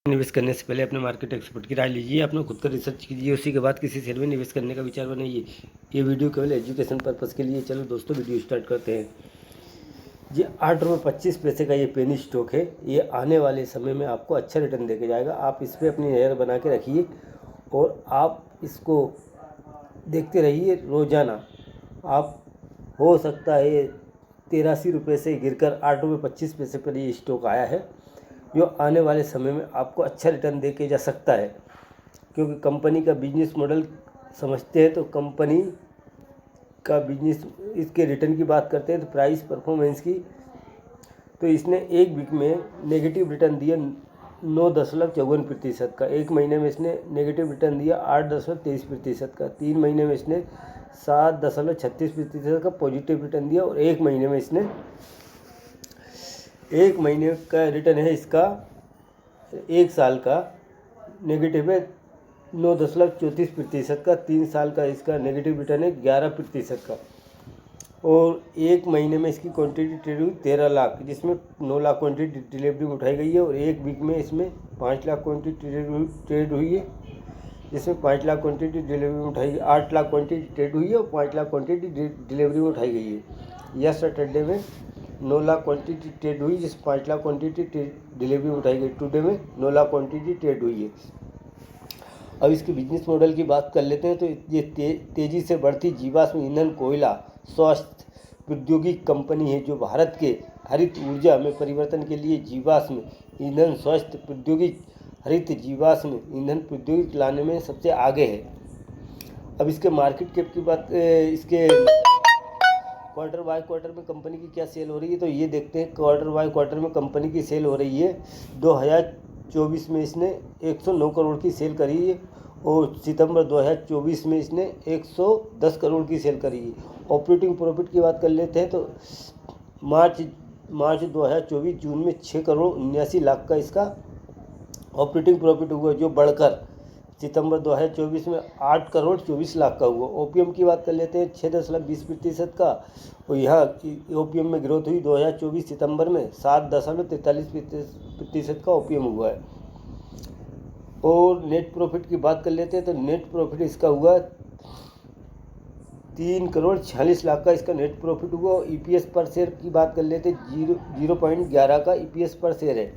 निवेश करने से पहले अपने मार्केट एक्सपर्ट की राय लीजिए, अपना खुद का रिसर्च कीजिए, उसी के बाद किसी शेयर में निवेश करने का विचार बनाइए। ये वीडियो केवल एजुकेशन पर्पज़ के लिए। चलो दोस्तों, वीडियो स्टार्ट करते हैं। ये 8 रुपये 25 पैसे का ये पेनी स्टॉक है। ये आने वाले समय में आपको अच्छा रिटर्न देके जाएगा। आप इस पर अपनी नज़र बना के रखिए और आप इसको देखते रहिए रोज़ाना। आप हो सकता है 83 रुपये से गिरकर 8 रुपये 25 पैसे पर ये स्टॉक आया है, जो आने वाले समय में आपको अच्छा रिटर्न दे के जा सकता है। क्योंकि कंपनी का बिजनेस मॉडल समझते हैं तो कंपनी का बिजनेस, इसके रिटर्न की बात करते हैं तो प्राइस परफॉर्मेंस की, तो इसने एक वीक में नेगेटिव रिटर्न दिया 9.54% का। एक महीने में इसने नेगेटिव रिटर्न दिया 8.23% का। 3 महीने में इसने 7.36% का पॉजिटिव रिटर्न दिया। और एक महीने में इसने, एक महीने का रिटर्न है इसका, एक साल का नेगेटिव है 9.34% का। 3 साल का इसका नेगेटिव रिटर्न है 11% का। और एक महीने में इसकी क्वांटिटी ट्रेड हुई 13 लाख, जिसमें 9 लाख क्वांटिटी डिलीवरी उठाई गई है। और एक वीक में इसमें 5 लाख क्वांटिटी ट्रेड हुई है, जिसमें 5 लाख क्वांटिटी डिलीवरी में उठाई, 8 लाख क्वांटिटी ट्रेड हुई है और 5 लाख क्वांटिटी डिलीवरी में उठाई गई है। यह सैटरडे में 9 लाख क्वांटिटी ट्रेड हुई, जिस 5 लाख क्वांटिटी डिलीवरी में उठाई गई। टुडे में 9 लाख क्वांटिटी ट्रेड हुई है। अब इसके बिजनेस मॉडल की बात कर लेते हैं तो ये तेज़ी से बढ़ती जीवाश्म ईंधन, कोयला, स्वास्थ्य प्रौद्योगिकी कंपनी है, जो भारत के हरित ऊर्जा में परिवर्तन के लिए जीवाश्म ईंधन, स्वास्थ्य प्रौद्योगिकी, हरित जीवाश्म ईंधन प्रौद्योगिकी लाने में सबसे आगे है। अब इसके मार्केट कैप की बात, इसके क्वार्टर बाय क्वार्टर में कंपनी की क्या सेल हो रही है तो ये देखते हैं। क्वार्टर बाय क्वार्टर में कंपनी की सेल हो रही है। 2024 में इसने 109 करोड़ की सेल करी है और सितंबर 2024 में इसने 110 करोड़ की सेल करी है। ऑपरेटिंग प्रॉफिट की बात कर लेते हैं तो मार्च 2024 जून में 6 करोड़ 79 लाख का इसका ऑपरेटिंग प्रॉफिट हुआ, जो बढ़कर सितंबर 2024 में 8 करोड़ 24 लाख का हुआ। ओपीएम की बात कर लेते हैं 6.20% का, और यहाँ ओपीएम में ग्रोथ हुई 2024 सितंबर में 7.43% का ओपीएम हुआ है। और नेट प्रॉफिट की बात कर लेते हैं तो नेट प्रॉफिट इसका हुआ 3 करोड़ 46 लाख का इसका नेट प्रॉफिट हुआ। ईपीएस पर शेयर की बात कर लेते हैं 0.11 का ईपीएस पर शेयर है।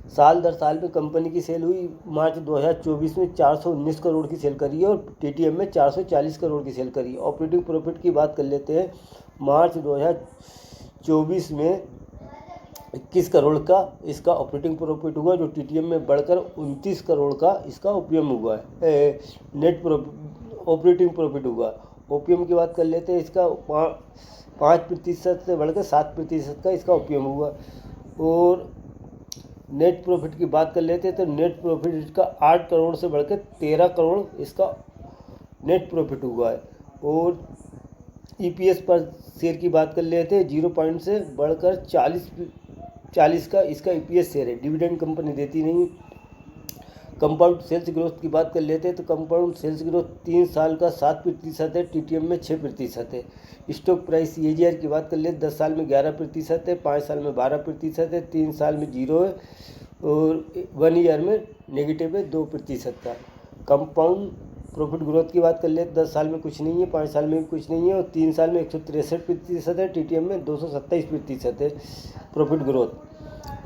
साल दर साल में कंपनी की सेल हुई। मार्च 2024 में 419 करोड़ की सेल करी है और टीटीएम में 440 करोड़ की सेल करी है। ऑपरेटिंग प्रॉफिट की बात कर लेते हैं। मार्च 2024 में 21 करोड़ का इसका ऑपरेटिंग प्रॉफिट हुआ, जो टीटीएम में बढ़कर 29 करोड़ का इसका ओपीएम हुआ है, नेट ऑपरेटिंग प्रॉफिट हुआ। ओपीएम की बात कर लेते हैं, इसका 5% से बढ़कर 7% का इसका ओपीएम हुआ। और नेट प्रॉफिट की बात कर लेते हैं तो नेट प्रॉफिट इसका 8 करोड़ से बढ़कर 13 करोड़ इसका नेट प्रॉफिट हुआ है। और ईपीएस पर शेयर की बात कर लेते हैं 0 पॉइंट से बढ़कर 40 का इसका ईपीएस शेयर है। डिविडेंड कंपनी देती नहीं। कंपाउंड सेल्स ग्रोथ की बात कर लेते हैं तो कंपाउंड सेल्स ग्रोथ 3 साल का 7% है, टीटीएम में 6% है। स्टॉक प्राइस ईजीआर की बात कर ले 10 साल में 11% है, 5 साल में 12% है, 3 साल में 0 है और 1 ईयर में नेगेटिव है 2% का। कंपाउंड प्रॉफिट ग्रोथ की बात कर ले 10 साल में कुछ नहीं है, 5 साल में भी कुछ नहीं है और 3 साल में 163% है, टीटीएम में 227% है profit growth.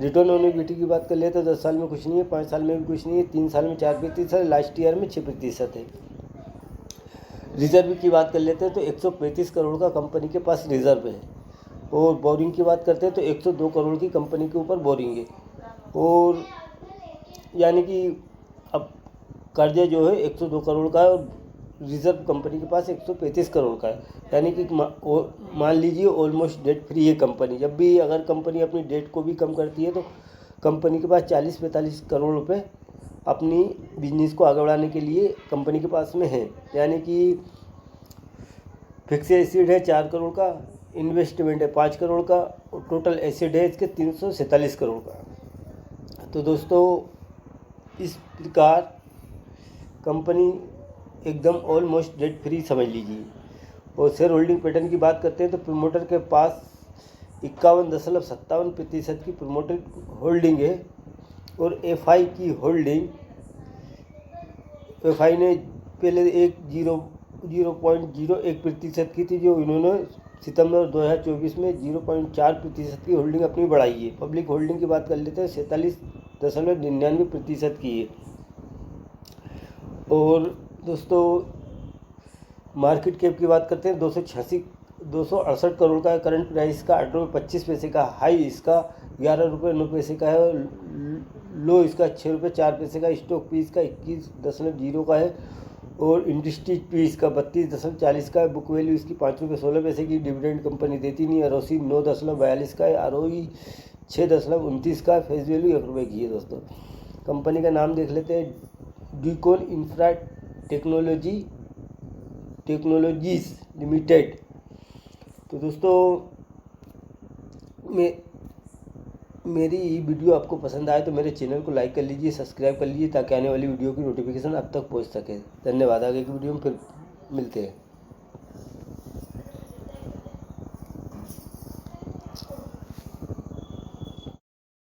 Return on equity की बात कर ले तो 10 साल में कुछ नहीं है, 5 साल में भी कुछ नहीं है, 3 साल में 4% है, लास्ट ईयर में 6% है। रिजर्व की बात कर लेते हैं तो 135 करोड़ का कंपनी के पास रिजर्व है। और बोरिंग की बात करते हैं तो 102 करोड़ की कंपनी के ऊपर बोरिंग है। और यानी कि अब कर्जा जो है 102 करोड़ का है और रिजर्व कंपनी के पास 135 करोड़ का है। यानी कि मान लीजिए ऑलमोस्ट डेट फ्री है कंपनी। जब भी अगर कंपनी अपनी डेट को भी कम करती है तो कंपनी के पास 40-45 करोड़ रुपए अपनी बिजनेस को आगे बढ़ाने के लिए कंपनी के पास में है। यानी कि फिक्स एसिड है 4 करोड़ का, इन्वेस्टमेंट है 5 करोड़ का और टोटल एसिड है इसके 347 करोड़ का। तो दोस्तों, इस प्रकार कंपनी एकदम ऑलमोस्ट डेट फ्री समझ लीजिए। और शेयर होल्डिंग पैटर्न की बात करते हैं तो प्रमोटर के पास 51.57% की प्रमोटर होल्डिंग है और एफआई की होल्डिंग, एफआई ने पहले 0.01% की थी, जो इन्होंने सितंबर 2024 में 0.4% की होल्डिंग अपनी बढ़ाई है। पब्लिक होल्डिंग की बात कर लेते हैं, 47.99% की है। और दोस्तों मार्केट कैप की बात करते हैं, 268 करोड़ का है। करंट प्राइस का 8.25 का, हाई इसका 11.09 का है और लो इसका 6.04 का। स्टॉक पी इसका 21.0 का है और इंडस्ट्रीज पी इसका 32.40 का है। बुक वैल्यू इसकी 5.16 की। डिविडेंड कंपनी देती नहीं है। आरओसी 9.42 का है। आरओई 6.29 का। फेस वैल्यू 1 रुपये की है। दोस्तों कंपनी का नाम देख लेते हैं, डीकॉन इंफ्रा टेक्नोलॉजीज लिमिटेड। तो दोस्तों मेरी वीडियो आपको पसंद आए तो मेरे चैनल को लाइक कर लीजिए, सब्सक्राइब कर लीजिए, ताकि आने वाली वीडियो की नोटिफिकेशन अब तक पहुंच सके। धन्यवाद। आगे की वीडियो में फिर मिलते हैं।